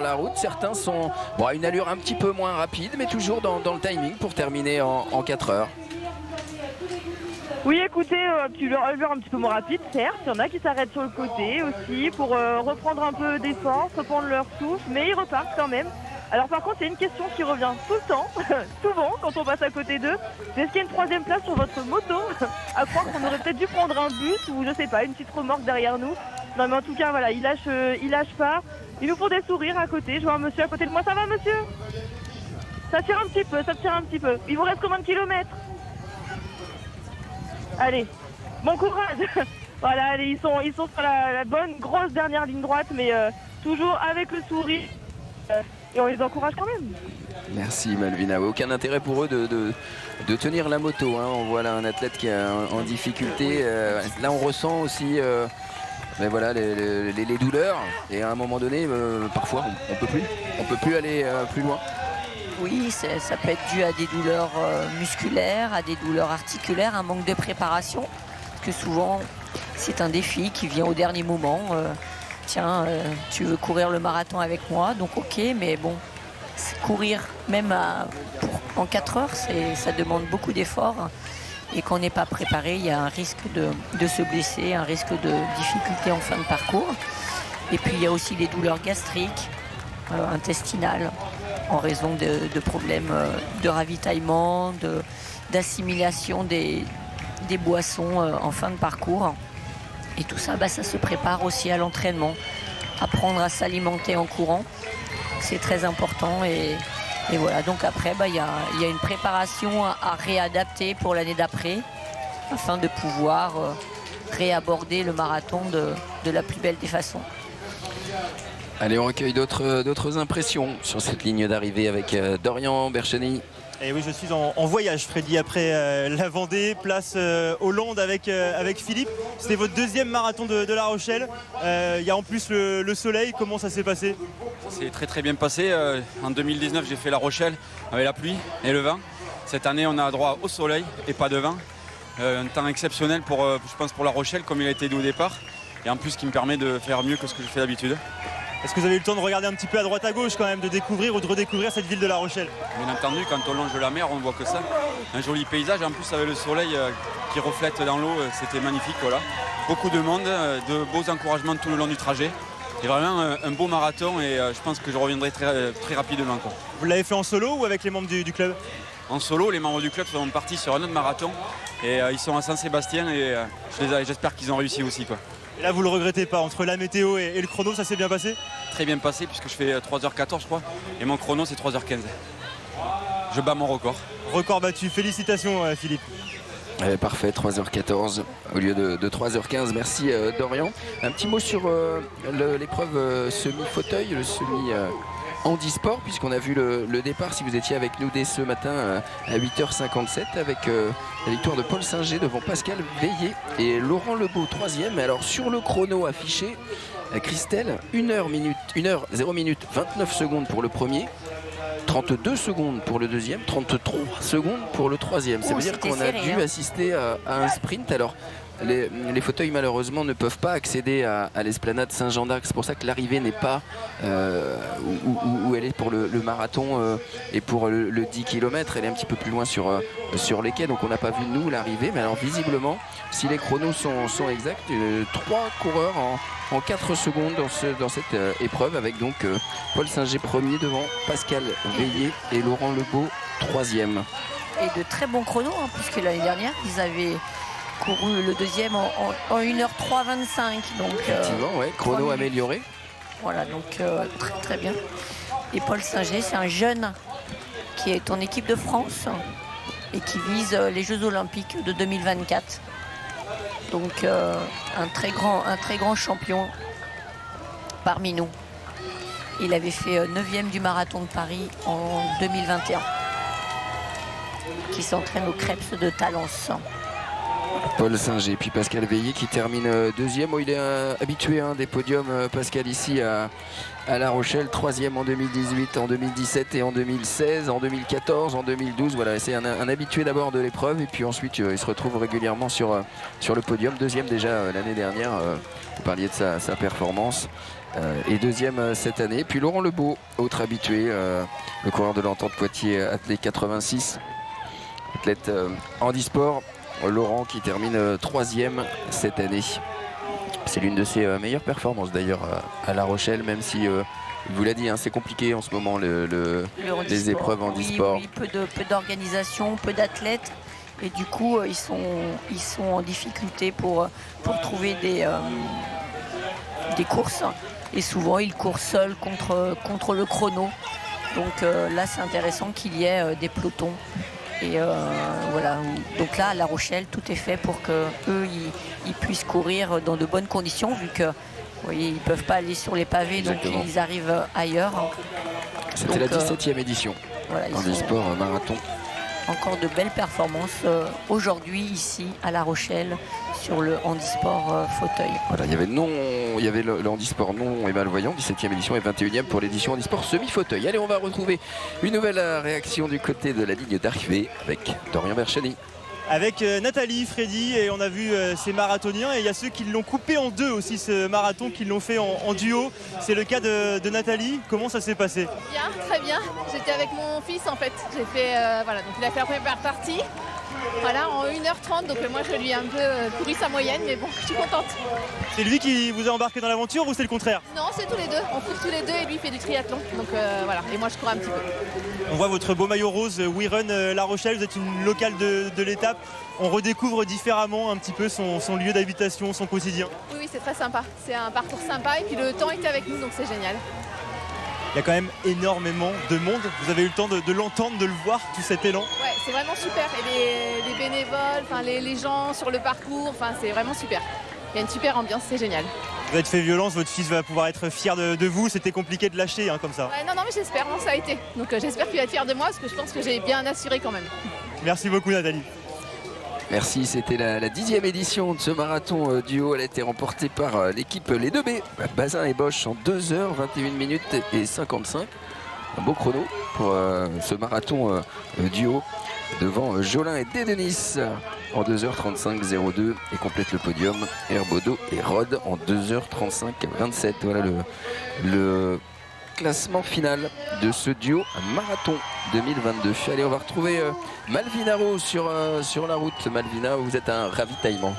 la route. Certains sont à une allure un petit peu moins rapide, mais toujours dans le timing pour terminer en 4 heures. Oui, écoutez, tu le un petit peu moins rapide, certes. Il y en a qui s'arrêtent sur le côté aussi pour reprendre un peu d'effort, reprendre leur souffle, mais ils repartent quand même. Alors par contre, il y a une question qui revient tout le temps, souvent quand on passe à côté d'eux. C'est est-ce qu'il y a une 3e place sur votre moto? À croire qu'on aurait peut-être dû prendre un bus ou je sais pas, une petite remorque derrière nous. Non mais en tout cas, voilà, ils lâchent pas. Ils nous font des sourires à côté. Je vois un monsieur à côté de moi. Ça va, monsieur? Ça tire un petit peu. Il vous reste combien de kilomètres? Allez, bon courage. Voilà, allez, ils sont sur la bonne grosse dernière ligne droite, mais toujours avec le sourire. Et on les encourage quand même. Merci Malvina. Aucun intérêt pour eux de tenir la moto. Hein. On voit là un athlète qui est en difficulté. Là, on ressent aussi voilà, les douleurs. Et à un moment donné, parfois, on peut plus aller plus loin. Oui, ça peut être dû à des douleurs musculaires, à des douleurs articulaires, un manque de préparation. Parce que souvent, c'est un défi qui vient au dernier moment. Tiens, tu veux courir le marathon avec moi, donc ok, mais bon, courir même en 4 heures, ça demande beaucoup d'efforts. Et quand on n'est pas préparé, il y a un risque de se blesser, un risque de difficulté en fin de parcours. Et puis il y a aussi les douleurs gastriques, intestinales, en raison de problèmes de ravitaillement, d'assimilation des boissons en fin de parcours. Et tout ça, ça se prépare aussi à l'entraînement. Apprendre à s'alimenter en courant, c'est très important. Et voilà, donc après, il y a une préparation à réadapter pour l'année d'après, afin de pouvoir réaborder le marathon de la plus belle des façons. Allez, on recueille d'autres impressions sur cette ligne d'arrivée avec Dorian Bercheny. Et oui, je suis en voyage, Freddy, après la Vendée, place Hollande avec Philippe. C'était votre deuxième marathon de La Rochelle. Il y a en plus le soleil. Comment ça s'est passé? Ça s'est très très bien passé. En 2019, j'ai fait La Rochelle avec la pluie et le vent. Cette année, on a droit au soleil et pas de vent. Un temps exceptionnel je pense pour La Rochelle, comme il a été dit au départ. Et en plus, qui me permet de faire mieux que ce que je fais d'habitude. Est-ce que vous avez eu le temps de regarder un petit peu à droite à gauche quand même, de découvrir ou de redécouvrir cette ville de La Rochelle? Bien entendu, quand on longe la mer, on ne voit que ça. Un joli paysage, en plus avec le soleil qui reflète dans l'eau, c'était magnifique. Voilà. Beaucoup de monde, de beaux encouragements tout le long du trajet. C'est vraiment un beau marathon et je pense que je reviendrai très, très rapidement. Quoi. Vous l'avez fait en solo ou avec les membres du club? En solo, les membres du club sont partis sur un autre marathon et ils sont à Saint-Sébastien et j'espère qu'ils ont réussi aussi. Quoi. Et là, vous le regrettez pas, entre la météo et le chrono, ça s'est bien passé? Très bien passé puisque je fais 3h14 je crois et mon chrono c'est 3h15. Je bats mon record. Record battu, félicitations Philippe. Parfait, 3h14 au lieu de 3h15. Merci Dorian. Un petit mot sur l'épreuve semi-fauteuil, le semi-handisport, puisqu'on a vu le départ, si vous étiez avec nous dès ce matin à 8h57, avec la victoire de Paul Singer devant Pascal Veillé et Laurent Lebeau, 3e. Alors sur le chrono affiché, Christelle, 1h0 minute 29 secondes pour le premier. 32 secondes pour le deuxième, 33 secondes pour le troisième. Ça veut dire qu'on a dû assister à un sprint. Alors, les fauteuils malheureusement ne peuvent pas accéder à l'esplanade Saint-Jean d'Arc. C'est pour ça que l'arrivée n'est pas où elle est pour le marathon et pour le 10 km. Elle est un petit peu plus loin sur les quais. Donc on n'a pas vu nous l'arrivée. Mais alors visiblement, si les chronos sont exacts, 3 coureurs en 4 secondes dans cette épreuve, avec donc Paul Singer premier devant Pascal Veillé et Laurent Lebeau 3e. Et de très bons chronos, puisque l'année dernière, ils avaient couru le deuxième en 1h03,25. Donc, effectivement, ouais, chrono amélioré. Voilà, donc très très bien. Et Paul Singer, c'est un jeune qui est en équipe de France et qui vise les Jeux Olympiques de 2024. Donc un très grand champion parmi nous. Il avait fait 9e du marathon de Paris en 2021. Qui s'entraîne au Krebs de Talence. Paul Singer, puis Pascal Veillé qui termine deuxième. Il est habitué des podiums, Pascal, ici à La Rochelle. 3e en 2018, en 2017 et en 2016, en 2014, en 2012. Voilà, c'est un habitué d'abord de l'épreuve et puis ensuite il se retrouve régulièrement sur le podium. Deuxième déjà l'année dernière, vous parliez de sa performance. Et deuxième cette année. Puis Laurent Lebeau, autre habitué, le coureur de l'Entente Poitiers, athlète 86, athlète handisport. Laurent qui termine 3e cette année. C'est l'une de ses meilleures performances d'ailleurs à La Rochelle, même si il vous l'a dit, c'est compliqué en ce moment les épreuves handisport. Oui, peu d'organisation, peu d'athlètes et du coup ils sont en difficulté pour trouver des courses et souvent ils courent seuls contre le chrono. Donc là c'est intéressant qu'il y ait des pelotons. Et voilà, donc là à La Rochelle tout est fait pour que eux ils puissent courir dans de bonnes conditions vu que vous voyez, ils ne peuvent pas aller sur les pavés. Exactement. Donc ils arrivent ailleurs. C'était la 17e édition handisport marathon. Encore de belles performances aujourd'hui ici à La Rochelle sur le handisport fauteuil. Voilà, il y avait le handisport non et malvoyant, 17e édition et 21e pour l'édition handisport semi-fauteuil. Allez, on va retrouver une nouvelle réaction du côté de la ligne d'arrivée avec Dorian Bercheny. Avec Nathalie, Freddy, et on a vu ces marathoniens et il y a ceux qui l'ont coupé en deux aussi, ce marathon, qui l'ont fait en duo. C'est le cas de Nathalie. Comment ça s'est passé? Bien, très bien. J'étais avec mon fils en fait. J'ai fait, voilà, donc il a fait la première partie Voilà, en 1h30, donc moi je lui ai un peu pourri sa moyenne, mais bon, je suis contente. C'est lui qui vous a embarqué dans l'aventure ou c'est le contraire? Non, c'est tous les deux, on court tous les deux et lui il fait du triathlon, donc voilà, et moi je cours un petit peu. On voit votre beau maillot rose We Run La Rochelle, vous êtes une locale de l'étape. On redécouvre différemment un petit peu son lieu d'habitation, son quotidien. Oui, c'est très sympa, c'est un parcours sympa et puis le temps était avec nous, donc c'est génial. Il y a quand même énormément de monde. Vous avez eu le temps de l'entendre, de le voir, tout cet élan. Ouais, c'est vraiment super. Et les bénévoles, les gens sur le parcours, c'est vraiment super. Il y a une super ambiance, c'est génial. Vous avez fait violence, votre fils va pouvoir être fier de vous. C'était compliqué de lâcher comme ça. Ouais, non, mais j'espère, ça a été. Donc j'espère qu'il va être fier de moi parce que je pense que j'ai bien assuré quand même. Merci beaucoup Nathalie. Merci, c'était la 10e édition de ce marathon duo. Elle a été remportée par l'équipe Les 2B, Bazin et Bosch, en 2h21 minutes et 55. Un beau chrono pour ce marathon duo devant Jolin et Dedenis en 2h35.02 et complète le podium Herbaudot et Rod en 2h35.27. Voilà le classement final de ce duo marathon 2022. Allez, on va retrouver Malvina Rowe sur la route. Malvina, vous êtes à un ravitaillement.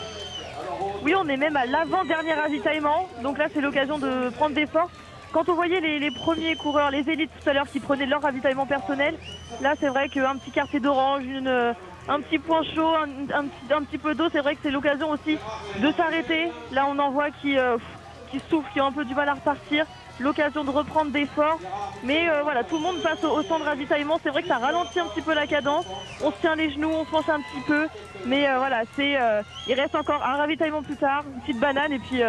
Oui, on est même à l'avant-dernier ravitaillement. Donc là, c'est l'occasion de prendre des forces. Quand on voyait les premiers coureurs, les élites tout à l'heure qui prenaient leur ravitaillement personnel, là, c'est vrai qu'un petit quartier d'orange, un petit point chaud, un petit peu d'eau, c'est vrai que c'est l'occasion aussi de s'arrêter. Là, on en voit qui souffrent, qui ont un peu du mal à repartir. L'occasion de reprendre des forces, mais voilà, tout le monde passe au centre de ravitaillement. C'est vrai que ça ralentit un petit peu la cadence, on se tient les genoux, on se penche un petit peu, mais voilà, il reste encore un ravitaillement plus tard, une petite banane et puis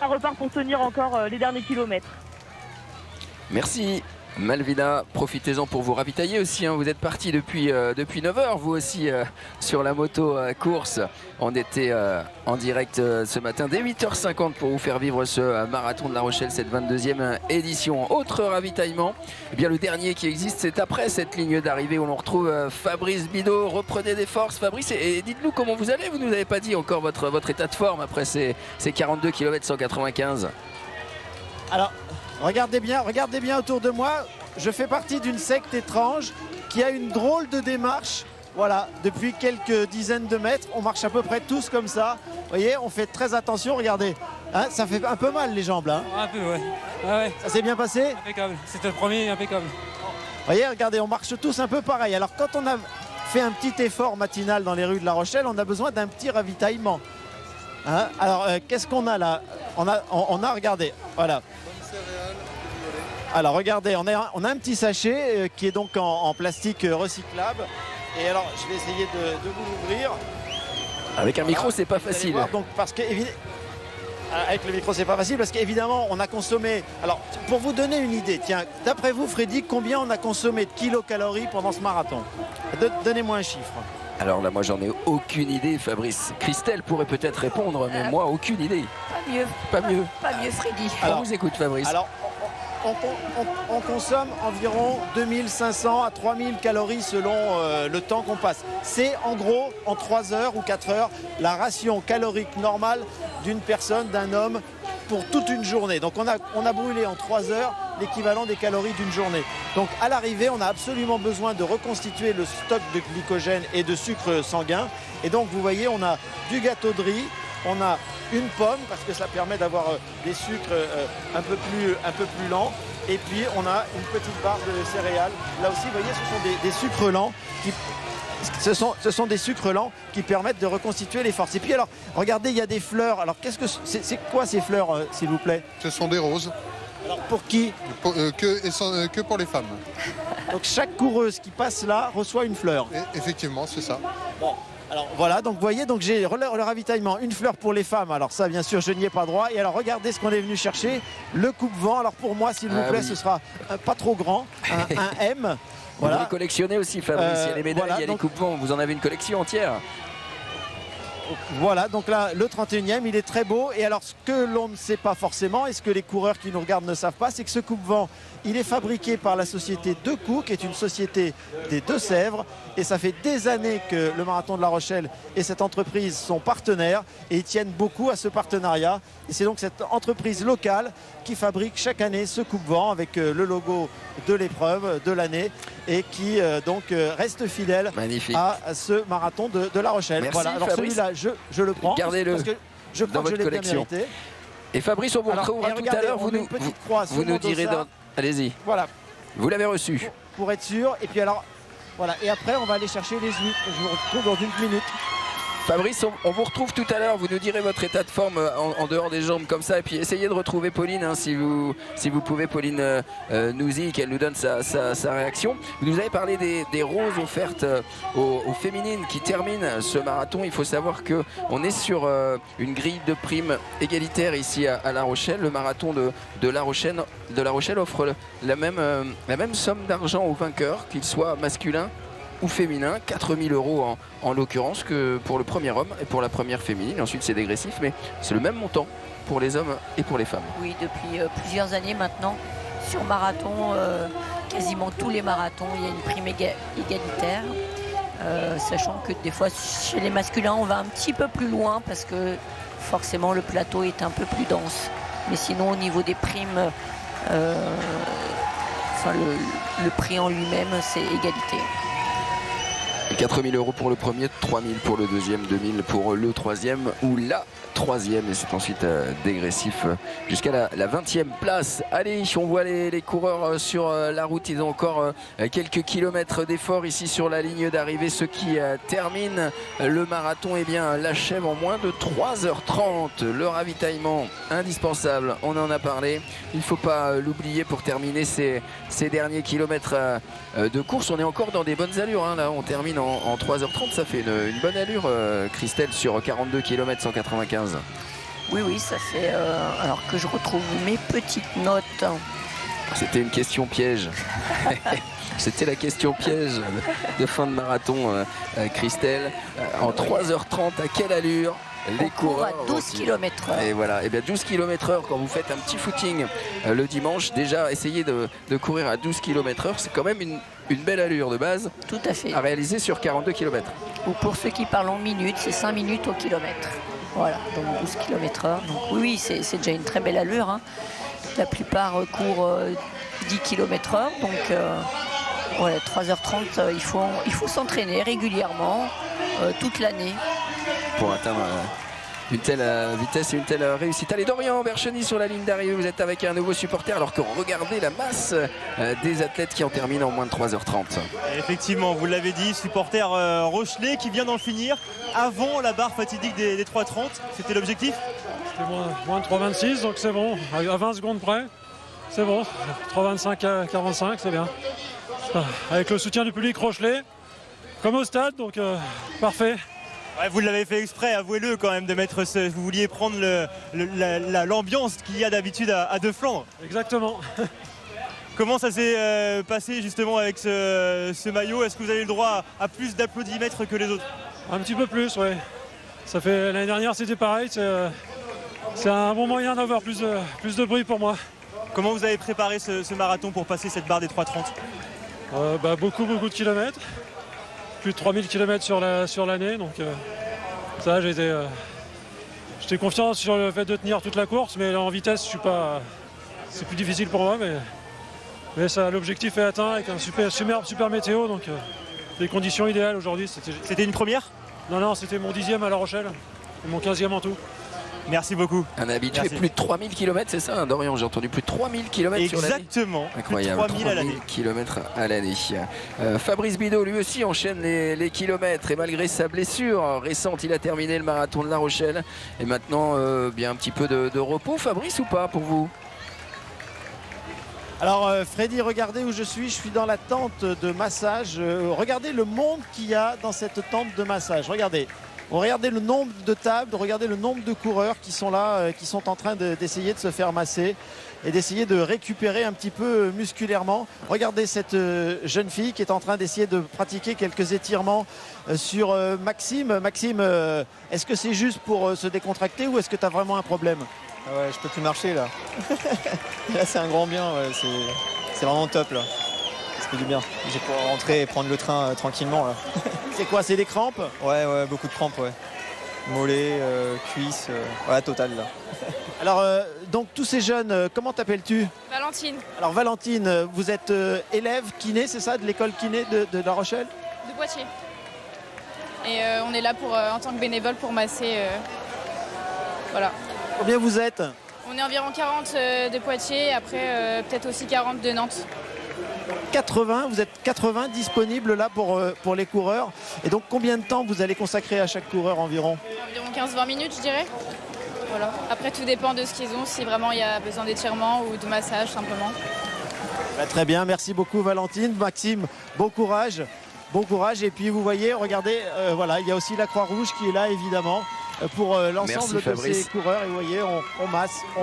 ça repart pour tenir encore les derniers kilomètres. Merci Malvina, profitez-en pour vous ravitailler aussi, vous êtes parti depuis 9h, vous aussi sur la moto course. On était en direct ce matin dès 8h50 pour vous faire vivre ce marathon de La Rochelle, cette 22e édition. Autre ravitaillement, bien le dernier qui existe, c'est après cette ligne d'arrivée où l'on retrouve Fabrice Bidot. Reprenez des forces Fabrice et dites-nous comment vous allez, vous ne nous avez pas dit encore votre état de forme après ces 42 km 195. Alors, regardez bien autour de moi, je fais partie d'une secte étrange qui a une drôle de démarche. Voilà, depuis quelques dizaines de mètres, on marche à peu près tous comme ça. Vous voyez, on fait très attention, regardez. Ça fait un peu mal les jambes là. Un peu, ouais. Ouais. Ça s'est bien passé? Impeccable, c'était le premier, impeccable. Vous voyez, regardez, on marche tous un peu pareil. Alors quand on a fait un petit effort matinal dans les rues de La Rochelle, on a besoin d'un petit ravitaillement. Alors, qu'est-ce qu'on a là? On a, regardez, voilà. Alors regardez, on a un petit sachet qui est donc en plastique recyclable. Et alors je vais essayer de vous l'ouvrir. Avec un micro, c'est pas facile. Voir, donc, avec le micro, c'est pas facile parce qu'évidemment, on a consommé. Alors, pour vous donner une idée, tiens, d'après vous, Freddy, combien on a consommé de kilocalories pendant ce marathon? Donnez-moi un chiffre. Alors là, moi, j'en ai aucune idée, Fabrice. Christelle pourrait peut-être répondre, mais moi, aucune idée. Pas mieux, Freddy. Alors, on vous écoute, Fabrice. Alors, on consomme environ 2500 à 3000 calories selon le temps qu'on passe. C'est en gros, en 3 heures ou 4 heures, la ration calorique normale d'une personne, d'un homme, pour toute une journée. Donc on a brûlé en 3 heures l'équivalent des calories d'une journée. Donc à l'arrivée, on a absolument besoin de reconstituer le stock de glycogène et de sucre sanguin. Et donc vous voyez, on a du gâteau de riz, on a une pomme parce que ça permet d'avoir des sucres un peu plus lents. Et puis on a une petite barre de céréales. Là aussi, vous voyez, ce sont des sucres lents ce sont des sucres lents qui permettent de reconstituer les forces. Et puis alors, regardez, il y a des fleurs. Alors c'est quoi ces fleurs, s'il vous plaît? Ce sont des roses. Alors pour qui? Que pour les femmes. Donc chaque coureuse qui passe là reçoit une fleur. Effectivement, c'est ça. Bon. Alors voilà, donc vous voyez, donc j'ai le ravitaillement, une fleur pour les femmes. Alors ça, bien sûr, je n'y ai pas droit. Et alors regardez ce qu'on est venu chercher, le coupe-vent. Alors pour moi, s'il vous plaît, ce sera pas trop grand, un M. Voilà. Vous les collectionnez aussi, Fabrice. Il y a les médailles, il y a les coupes-vent. Vous en avez une collection entière. Voilà, donc là, le 31e, il est très beau. Et alors, ce que l'on ne sait pas forcément, et ce que les coureurs qui nous regardent ne savent pas, c'est que ce coupe-vent, il est fabriqué par la société Decaux, qui est une société des Deux-Sèvres. Et ça fait des années que le Marathon de La Rochelle et cette entreprise sont partenaires. Et ils tiennent beaucoup à ce partenariat. Et c'est donc cette entreprise locale qui fabrique chaque année ce coupe-vent avec le logo de l'épreuve de l'année. Et qui donc reste fidèle à ce marathon de La Rochelle. Merci, voilà, alors Fabrice. celui-là, je le prends. Gardez-le parce que je crois dans que je votre l'ai bien collection. mérité. Et Fabrice, on vous retrouvera tout à l'heure. Vous nous direz dans... Allez-y. Voilà. Vous l'avez reçu. Pour être sûr. Et puis alors, voilà. Et après, on va aller chercher les huîtres. Je vous retrouve dans une minute. Fabrice, on vous retrouve tout à l'heure. Vous nous direz votre état de forme en dehors des jambes comme ça. Et puis essayez de retrouver Pauline, hein, si vous pouvez, Pauline Nouzy, qu'elle nous donne sa réaction. Vous nous avez parlé des roses offertes aux féminines qui terminent ce marathon. Il faut savoir qu'on est sur une grille de primes égalitaire ici à La Rochelle. Le marathon de La Rochelle offre la même somme d'argent aux vainqueurs, qu'ils soient masculins ou féminin, 4 000 € en l'occurrence que pour le premier homme et pour la première féminine. Ensuite c'est dégressif, mais c'est le même montant pour les hommes et pour les femmes. Oui, depuis plusieurs années maintenant, sur marathon, quasiment tous les marathons, il y a une prime égalitaire. Sachant que des fois chez les masculins on va un petit peu plus loin parce que forcément le plateau est un peu plus dense. Mais sinon au niveau des primes, le prix en lui-même c'est égalité. 4 000 € pour le premier, 3 000 pour le deuxième, 2 000 pour le troisième ou la troisième. Et c'est ensuite dégressif jusqu'à la 20e place. Allez, on voit les coureurs sur la route. Ils ont encore quelques kilomètres d'effort ici sur la ligne d'arrivée. Ceux qui terminent le marathon l'achèvent en moins de 3h30. Le ravitaillement indispensable, on en a parlé. Il ne faut pas l'oublier pour terminer ces derniers kilomètres de course. On est encore dans des bonnes allures, hein, là on termine en 3h30, ça fait une bonne allure, Christelle, sur 42 km 195. Oui, ça fait... alors que je retrouve mes petites notes. C'était une question piège. C'était la question piège de fin de marathon, Christelle. En 3h30, à quelle allure les coureurs à 12 km/h. Et voilà, et bien 12 km/h quand vous faites un petit footing le dimanche, déjà essayez de courir à 12 km/h, c'est quand même une belle allure de base. Tout à fait. À réaliser sur 42 km. Ou pour ceux qui parlent en minutes, c'est 5 minutes au kilomètre. Voilà, donc 12 km/h. Donc oui, c'est déjà une très belle allure, hein. La plupart courent 10 km/h, donc voilà, 3h30, il faut s'entraîner régulièrement toute l'année pour atteindre une telle vitesse et une telle réussite. Allez, Dorian Bercheny sur la ligne d'arrivée, vous êtes avec un nouveau supporter alors que regardez la masse des athlètes qui en terminent en moins de 3h30. Effectivement, vous l'avez dit, supporter Rochelet qui vient d'en finir avant la barre fatidique des 3h30, c'était l'objectif? C'était moins de 3h26, donc c'est bon, à 20 secondes près, c'est bon, 3h25 à 45, c'est bien. Avec le soutien du public Rochelet, comme au stade, donc parfait. Ouais, vous l'avez fait exprès, avouez-le quand même, de mettre vous vouliez prendre l'ambiance qu'il y a d'habitude à Deux Flandres. Exactement. Comment ça s'est passé justement avec ce maillot? Est-ce que vous avez le droit à plus d'applaudimètres que les autres? Un petit peu plus, oui. Ça fait l'année dernière c'était pareil, c'est un bon moyen d'avoir plus de bruit pour moi. Comment vous avez préparé ce marathon pour passer cette barre des 3h30? Beaucoup de kilomètres. Plus de 3000 km sur l'année, donc ça j'étais confiant sur le fait de tenir toute la course, mais en vitesse je suis pas, c'est plus difficile pour moi, mais ça, l'objectif est atteint avec un super météo, donc les conditions idéales aujourd'hui. C'était une première? Non, c'était mon 10e à La Rochelle et mon 15e en tout. Merci beaucoup. Un habitué, merci. Plus de 3000 km, c'est ça, hein, Dorian? J'ai entendu plus de 3000 km sur l'année. Exactement. Incroyable, 3000 km à l'année. Fabrice Bidot, lui aussi, enchaîne les kilomètres. Et malgré sa blessure récente, il a terminé le marathon de La Rochelle. Et maintenant, bien un petit peu de repos, Fabrice, ou pas pour vous? Alors Freddy, regardez où je suis dans la tente de massage. Regardez le monde qu'il y a dans cette tente de massage. Regardez, Regardez le nombre de tables, regardez le nombre de coureurs qui sont là, qui sont en train d'essayer de se faire masser et d'essayer de récupérer un petit peu musculairement. Regardez cette jeune fille qui est en train d'essayer de pratiquer quelques étirements sur Maxime. Maxime, est-ce que c'est juste pour se décontracter ou est-ce que tu as vraiment un problème? Ah ouais, je peux plus marcher là. Là c'est un grand bien, ouais, c'est vraiment top là. Ça fait du bien. J'ai pu rentrer et prendre le train tranquillement là. C'est quoi, c'est des crampes? Ouais, beaucoup de crampes, ouais. Mollets, cuisses, ouais, total là. Alors, donc tous ces jeunes, comment t'appelles-tu? Valentine. Alors Valentine, vous êtes élève kiné, c'est ça, de l'école kiné de La Rochelle? De Poitiers. Et on est là en tant que bénévole pour masser. Voilà. Combien vous êtes? On est environ 40 de Poitiers, après peut-être aussi 40 de Nantes. 80, vous êtes 80 disponibles là pour les coureurs. Et donc combien de temps vous allez consacrer à chaque coureur environ? Environ 15-20 minutes je dirais. Voilà. Après tout dépend de ce qu'ils ont, si vraiment il y a besoin d'étirement ou de massage simplement. Bah, très bien, merci beaucoup Valentine. Maxime, bon courage. Bon courage. Et puis vous voyez, regardez, voilà, il y a aussi la Croix-Rouge qui est là évidemment pour l'ensemble de ces coureurs. Et vous voyez, on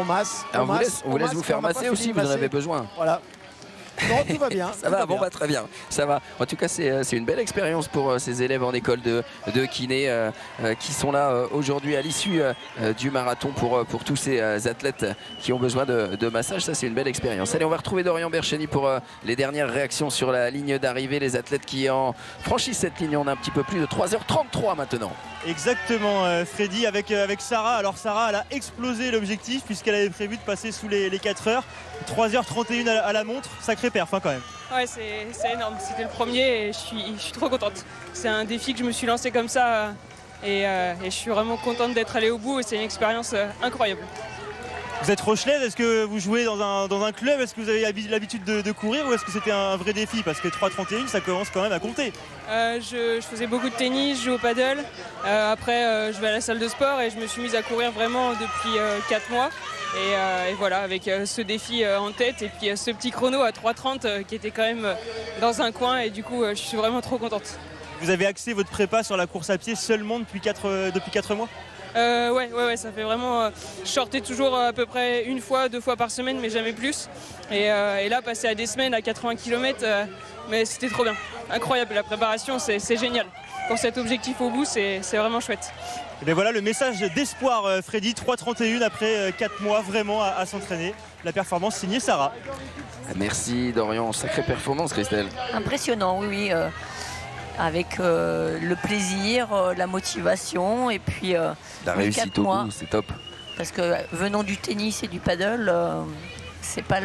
masse. Alors on vous laisse vous faire masser aussi, vous en avez besoin. Voilà. Non, tout va bien. Ça va, bon, bah, très bien. Ça va. En tout cas, c'est une belle expérience pour ces élèves en école de kiné qui sont là aujourd'hui à l'issue du marathon pour tous ces athlètes qui ont besoin de massage. Ça, c'est une belle expérience. Allez, on va retrouver Dorian Bercheny pour les dernières réactions sur la ligne d'arrivée. Les athlètes qui franchissent cette ligne. On a un petit peu plus de 3h33 maintenant. Exactement, Freddy, avec Sarah. Alors Sarah, elle a explosé l'objectif puisqu'elle avait prévu de passer sous les 4 heures. 3h31 à la montre, sacré perf quand même. Ouais, c'est énorme. C'était le premier et je suis trop contente. C'est un défi que je me suis lancé comme ça et je suis vraiment contente d'être allée au bout et c'est une expérience incroyable. Vous êtes rochelaise, est-ce que vous jouez dans un club? Est-ce que vous avez l'habitude de courir ou est-ce que c'était un vrai défi? Parce que 3h31, ça commence quand même à compter. Je faisais beaucoup de tennis, je joue au paddle. Après, je vais à la salle de sport et je me suis mise à courir vraiment depuis 4 mois. Et voilà, avec ce défi en tête et puis ce petit chrono à 3h30 qui était quand même dans un coin et du coup, je suis vraiment trop contente. Vous avez axé votre prépa sur la course à pied seulement depuis 4 mois? Ouais, ça fait vraiment. Je sortais toujours à peu près 1 fois, 2 fois par semaine, mais jamais plus. Et là, passer à des semaines à 80 km, mais c'était trop bien. Incroyable, la préparation, c'est génial. Pour cet objectif au bout, c'est vraiment chouette. Et bien voilà le message d'espoir, Freddy. 3h31 après 4 mois vraiment à s'entraîner. La performance signée Sarah. Merci Dorian, sacrée performance Christelle. Impressionnant, oui. Avec le plaisir, la motivation et puis la réussite au bout, c'est top. Parce que venant du tennis et du paddle, c'est pas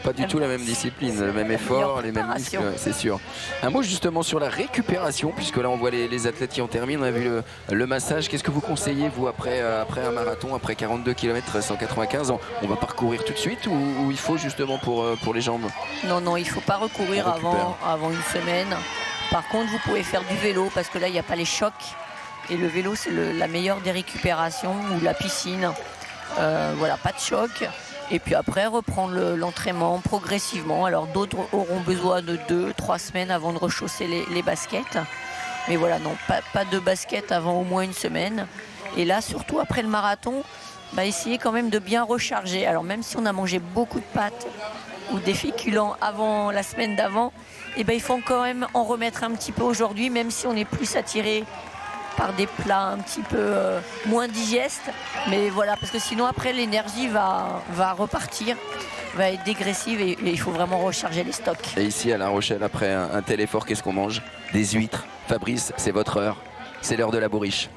pas du tout la même discipline, le même effort, les mêmes muscles, c'est sûr. Un mot justement sur la récupération, puisque là on voit les athlètes qui ont terminé, on a vu le massage. Qu'est-ce que vous conseillez vous après un marathon, après 42 km 195? On va parcourir tout de suite ou il faut justement pour les jambes? Non, il faut pas recourir avant une semaine. Par contre, vous pouvez faire du vélo parce que là, il n'y a pas les chocs. Et le vélo, c'est la meilleure des récupérations ou la piscine. Voilà, pas de choc. Et puis après, reprendre l'entraînement progressivement. Alors, d'autres auront besoin de 2-3 semaines avant de rechausser les baskets. Mais voilà, non, pas de baskets avant au moins une semaine. Et là, surtout après le marathon, essayez quand même de bien recharger. Alors, même si on a mangé beaucoup de pâtes ou des féculents avant la semaine d'avant, il faut quand même en remettre un petit peu aujourd'hui, même si on est plus attiré par des plats un petit peu moins digestes. Mais voilà, parce que sinon après l'énergie va repartir, va être dégressive et il faut vraiment recharger les stocks. Et ici à La Rochelle, après un tel effort, qu'est-ce qu'on mange? Des huîtres. Fabrice, c'est votre heure. C'est l'heure de la bourriche.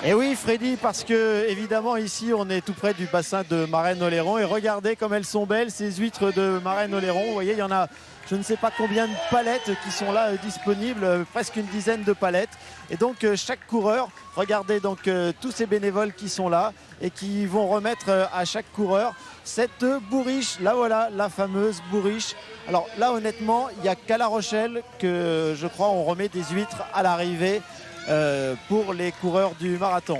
Et oui Freddy, parce que évidemment ici on est tout près du bassin de Marennes-Oléron et regardez comme elles sont belles ces huîtres de Marennes-Oléron. Vous voyez, il y en a je ne sais pas combien de palettes qui sont là disponibles, presque une dizaine de palettes. Et donc chaque coureur, regardez donc tous ces bénévoles qui sont là et qui vont remettre à chaque coureur cette bourriche. Là voilà, la fameuse bourriche. Alors là honnêtement, il n'y a qu'à La Rochelle que je crois on remet des huîtres à l'arrivée pour les coureurs du marathon.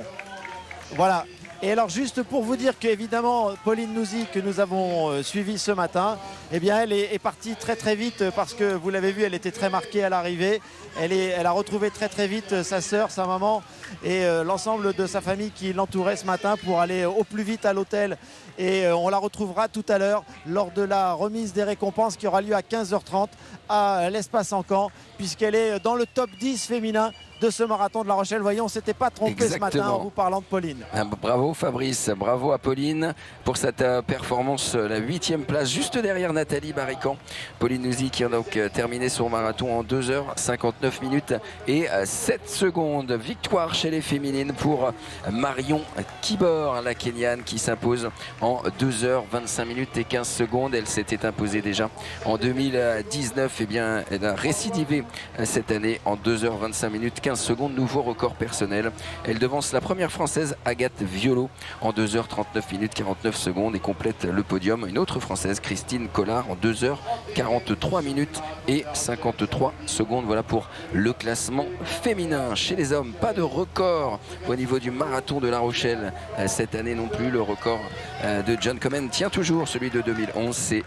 Voilà, Et alors juste pour vous dire qu'évidemment Pauline Nouzy que nous avons suivie ce matin, eh bien elle est partie très très vite parce que vous l'avez vu, elle était très marquée à l'arrivée. Elle a retrouvé très très vite sa sœur, sa maman et l'ensemble de sa famille qui l'entourait ce matin pour aller au plus vite à l'hôtel. Et on la retrouvera tout à l'heure lors de la remise des récompenses qui aura lieu à 15h30 à l'Espace Encan, puisqu'elle est dans le top 10 féminin de ce marathon de La Rochelle. Voyons, on ne s'était pas trompé ce matin en vous parlant de Pauline. Bravo Fabrice, bravo à Pauline pour cette performance, la 8e place, juste derrière Nathalie Barrican. Pauline Nouzy qui a donc terminé son marathon en 2h59 minutes et 7 secondes. Victoire chez les féminines pour Marion Kibor, la Kenyane, qui s'impose en 2h25 minutes et 15 secondes. Elle s'était imposée déjà en 2019. Eh bien, elle a récidivé cette année en 2h25 minutes 15 secondes, nouveau record personnel. Elle devance la première française Agathe Violo en 2h39 minutes 49 secondes et complète le podium une autre française, Christine Collard, en 2h43 minutes et 53 secondes. Voilà pour le classement féminin. Chez les hommes, pas de record au niveau du marathon de La Rochelle cette année non plus. Le record de John Komen tient toujours, celui de 2011. C'est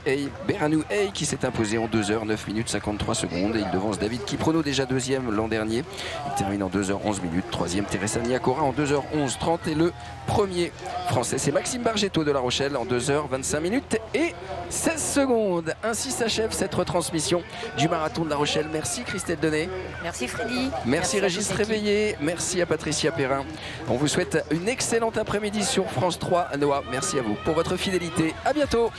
Beranou Hey qui s'est imposé en 2h09 minutes 53 secondes et il devance David Kiprono, déjà deuxième l'an dernier. Il termine en 2h11 minutes. Troisième, Teresa Niakora en 2h11 30 et le premier français, c'est Maxime Bargetto de La Rochelle en 2h25 minutes et 16 secondes. Ainsi s'achève cette retransmission du marathon de La Rochelle. Merci Christelle Denet. Merci Freddy. Merci Régis Réveillé. Merci à Patricia Perrin. On vous souhaite une excellente après-midi sur France 3 Noah. Merci à vous pour votre fidélité. À bientôt.